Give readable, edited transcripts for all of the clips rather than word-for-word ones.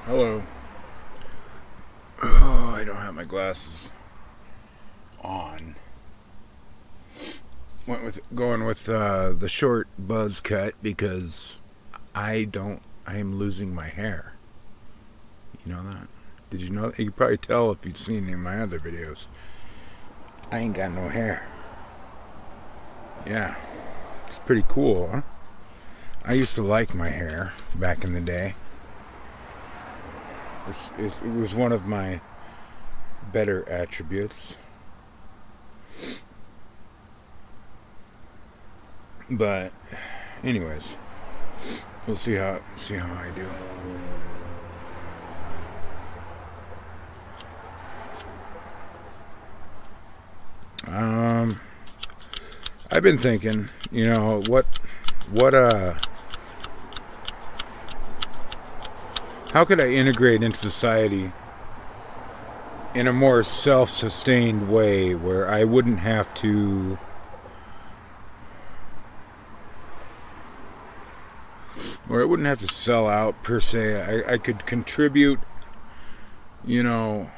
Hello. Oh, I don't have my glasses on. Going with the short buzz cut because I am losing my hair. You know that? Did you know that? You could probably tell if you'd seen any of my other videos. I ain't got no hair. Yeah, it's pretty cool, huh? I used to like my hair back in the day. It was one of my better attributes. But anyways, we'll see how I do. Um, I've been thinking, what how could I integrate into society in a more self-sustained way where I wouldn't have to sell out per se. I could contribute, you know,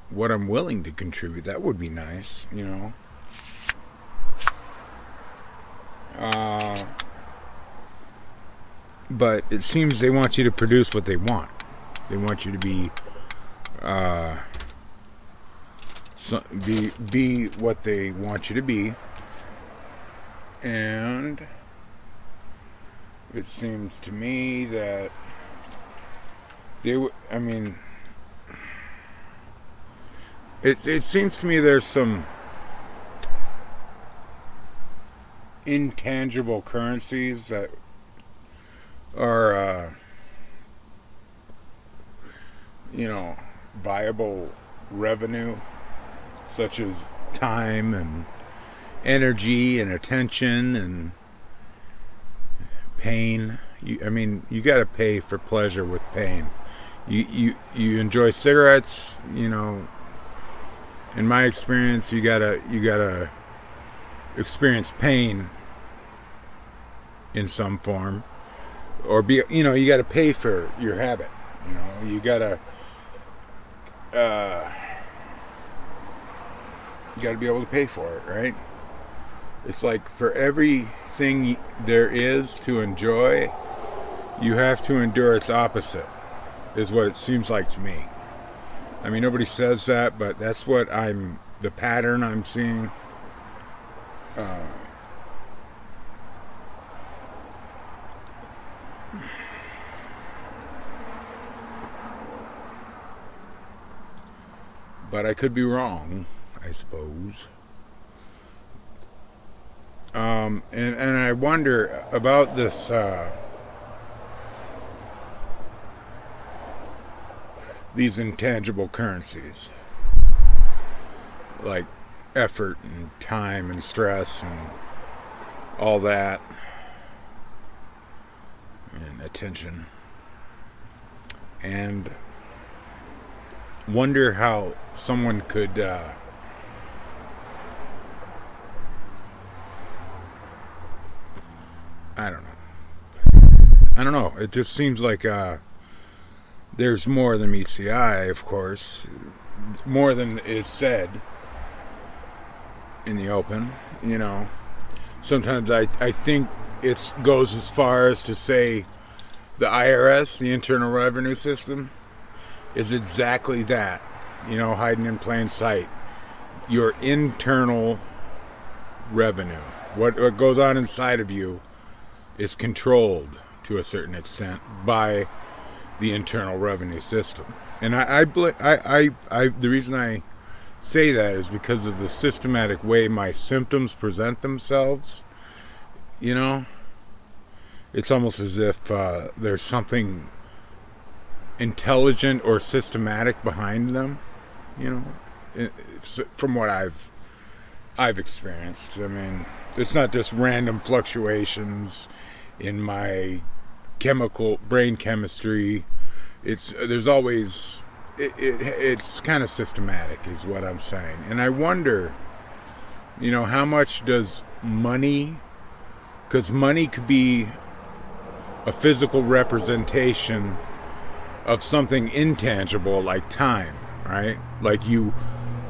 what I'm willing to contribute. That would be nice. Uh, but it seems they want you to produce what they want. They want you to be what they want you to be, and it seems to me that I mean, it seems to me there's some intangible currencies that are, viable revenue, such as time and energy and attention and pain. You got to pay for pleasure with pain. You enjoy cigarettes. In my experience, you gotta experience pain in some form, or you got to pay for your habit. You got to be able to pay for it, right? It's like for everything there is to enjoy, you have to endure its opposite, is what it seems like to me. I mean, nobody says that, but that's the pattern I'm seeing. But I could be wrong, I suppose. And I wonder about this, these intangible currencies, like effort and time and stress and all that, and attention, and wonder how someone could I don't know. It just seems like there's more than meets the eye, of course, more than is said in the open. Sometimes I think it goes as far as to say the IRS, the Internal Revenue System, is exactly that, hiding in plain sight. Your internal revenue, what goes on inside of you, is controlled to a certain extent by the Internal Revenue System. And the reason I say that is because of the systematic way my symptoms present themselves. It's almost as if there's something intelligent or systematic behind them. From what I've experienced. I mean, it's not just random fluctuations in my brain chemistry. There's always it's kind of systematic, is what I'm saying. And I wonder, how much does money? Because money could be a physical representation of something intangible like time, right? Like you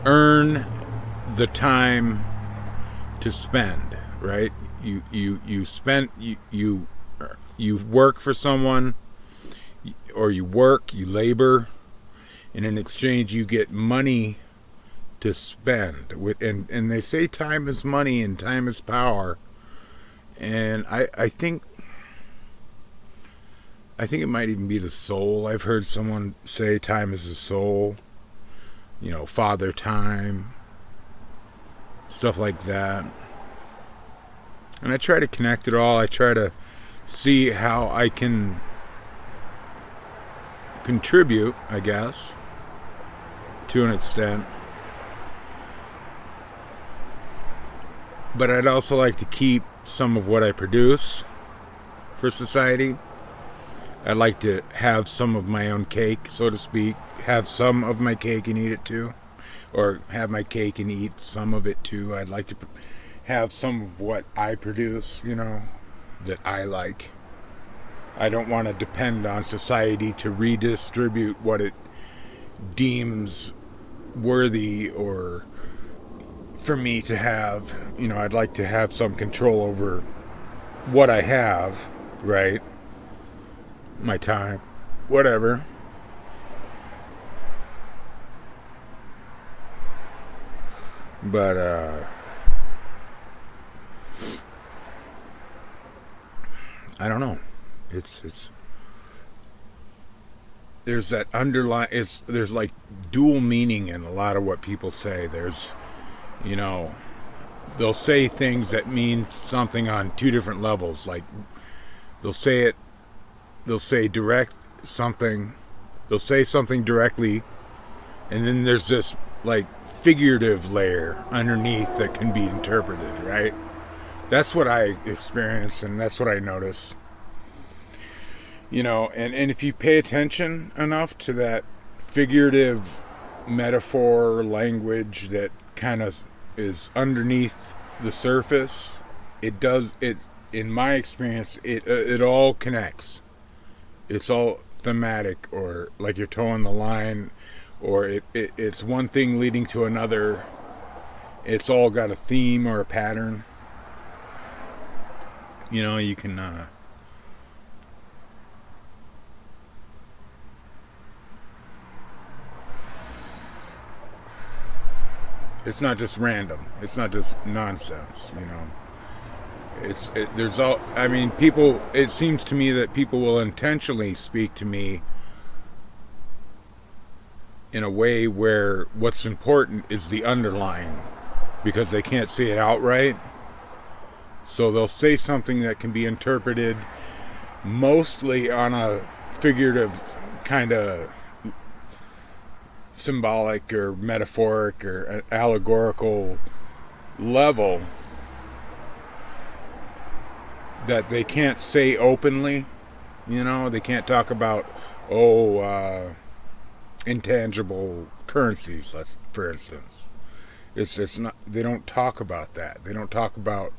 earn the time to spend, right? You work for someone, or you labor, and in exchange you get money to spend. And they say time is money and time is power. And I think it might even be the soul. I've heard someone say time is the soul. Father time, stuff like that. And I try to connect it all. I try to see how I can contribute, I guess, to an extent. But I'd also like to keep some of what I produce for society. I'd like to have some of my own cake, so to speak. Have some of my cake and eat it too. Or have my cake and eat some of it too. I'd like to have some of what I produce, that I like. I don't want to depend on society to redistribute what it deems worthy or for me to have. I'd like to have some control over what I have, right? My time, whatever. But I don't know. It's there's that underlying. There's like dual meaning in a lot of what people say. There's, they'll say things that mean something on two different levels. Like they'll say direct something. They'll say something directly, and then there's this like figurative layer underneath that can be interpreted, right? That's what I experience, and that's what I notice. And if you pay attention enough to that figurative metaphor language that kind of is underneath the surface, in my experience, it all connects. It's all thematic, or like you're towing the line, or it's one thing leading to another. It's all got a theme or a pattern. You can it's not just random. It's not just nonsense, there's all, people, it seems to me that people will intentionally speak to me in a way where what's important is the underlying, because they can't see it outright. So they'll say something that can be interpreted mostly on a figurative kind of symbolic or metaphoric or allegorical level that they can't say openly. They can't talk about intangible currencies, for instance. It's not, they don't talk about that. They don't talk about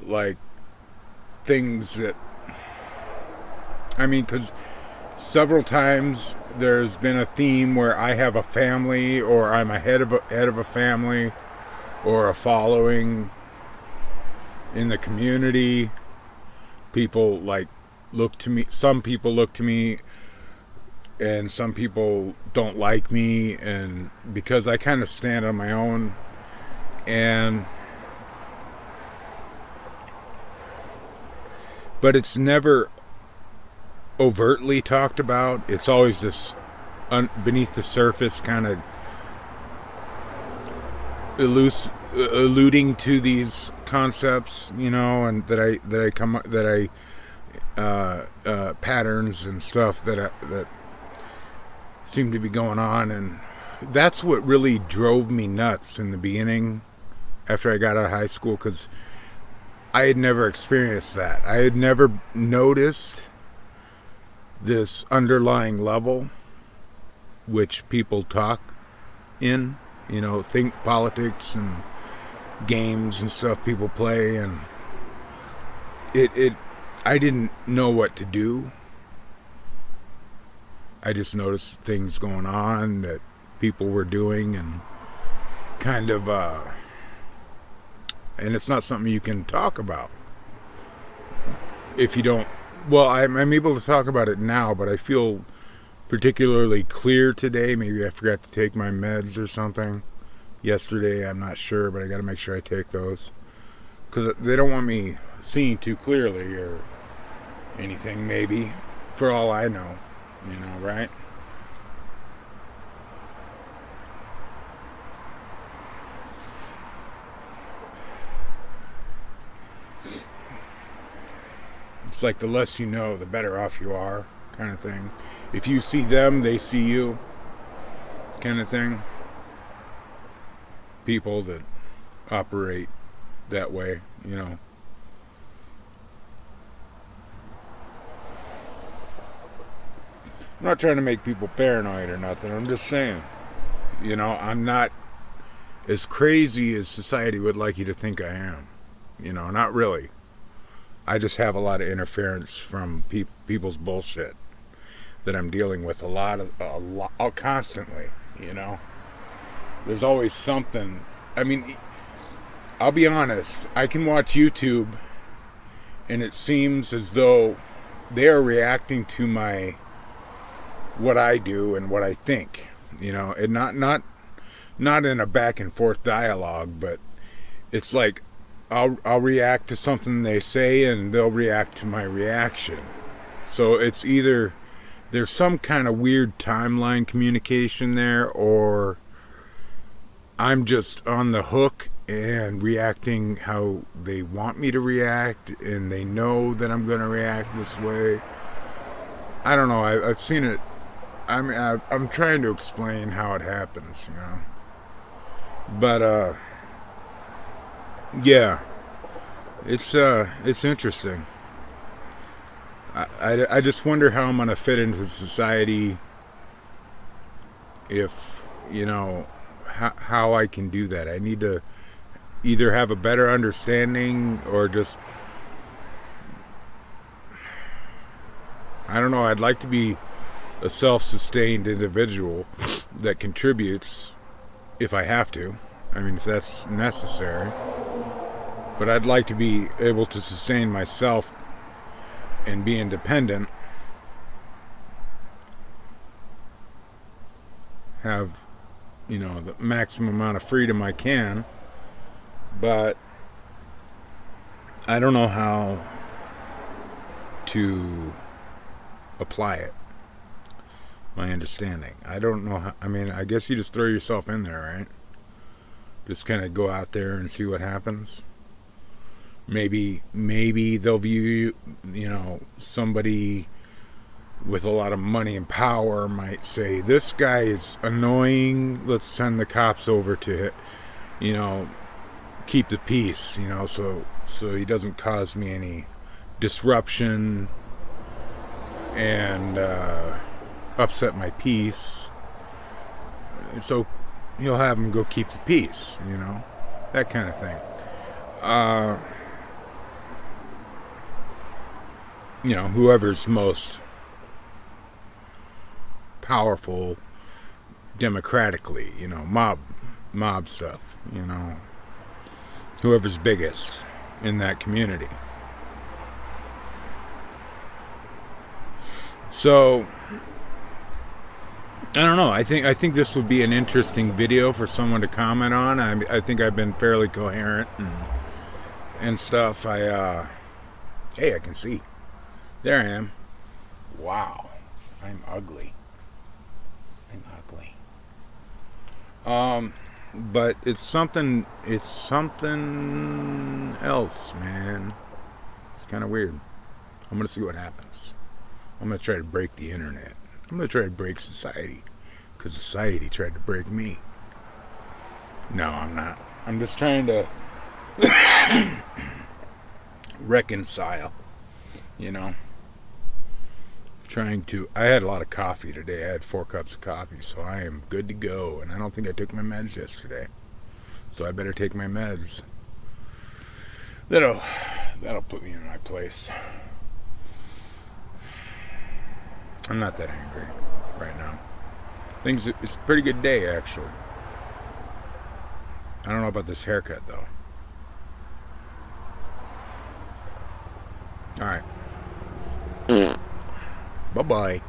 like things that, because several times there's been a theme where I have a family, or I'm a head of a family, or a following in the community. People look to me. Some people look to me, and some people don't like me, and because I kind of stand on my own, but it's never overtly talked about. It's always this beneath the surface kind of alluding to these concepts, and patterns and stuff that seem to be going on. And that's what really drove me nuts in the beginning after I got out of high school, because I had never experienced that. I had never noticed this underlying level which people talk in, think politics and games and stuff people play, and I didn't know what to do I just noticed things going on that people were doing, and kind of, and it's not something you can talk about if you don't. Well, I'm able to talk about it now, but I feel particularly clear today. Maybe I forgot to take my meds or something yesterday. I'm not sure, but I got to make sure I take those, because they don't want me seeing too clearly or anything, maybe, for all I know, right? It's like the less you know, the better off you are, kind of thing. If you see them, they see you, kind of thing. People that operate that way, I'm not trying to make people paranoid or nothing. I'm just saying, I'm not as crazy as society would like you to think I am. Not really. I just have a lot of interference from people's bullshit that I'm dealing with a lot constantly. There's always something. I mean, I'll be honest. I can watch YouTube, and it seems as though they are reacting to what I do and what I think. And not in a back and forth dialogue, but it's like I'll react to something they say, and they'll react to my reaction. So it's either there's some kind of weird timeline communication there, or I'm just on the hook and reacting how they want me to react, and they know that I'm going to react this way. I don't know. I've seen it. I'm trying to explain how it happens, But yeah, it's interesting. I just wonder how I'm gonna fit into society, if how I can do that. I need to either have a better understanding, or just, I don't know. I'd like to be a self-sustained individual that contributes if I have to. I mean, if that's necessary. But I'd like to be able to sustain myself and be independent. Have, the maximum amount of freedom I can. But I don't know how to apply it. My understanding. I don't know how. I mean, I guess you just throw yourself in there, right? Just kind of go out there and see what happens. Maybe they'll view you, somebody with a lot of money and power might say, this guy is annoying, let's send the cops over to, keep the peace, so he doesn't cause me any disruption and upset my peace. So he'll have him go keep the peace, that kind of thing. Whoever's most powerful democratically, mob stuff, whoever's biggest in that community. So I don't know. I think this would be an interesting video for someone to comment on. I think I've been fairly coherent and stuff. Hey, I can see. There I am. Wow, I'm ugly. But it's something else, man. It's kind of weird. I'm gonna see what happens. I'm gonna try to break the internet. I'm gonna try to break society, because society tried to break me. No, I'm not. I'm just trying to reconcile, I had a lot of coffee today. I had 4 cups of coffee, so I am good to go. And I don't think I took my meds yesterday, so I better take my meds. That'll put me in my place. I'm not that angry. right now. It's a pretty good day, actually. I don't know about this haircut, though. All right. Bye-bye.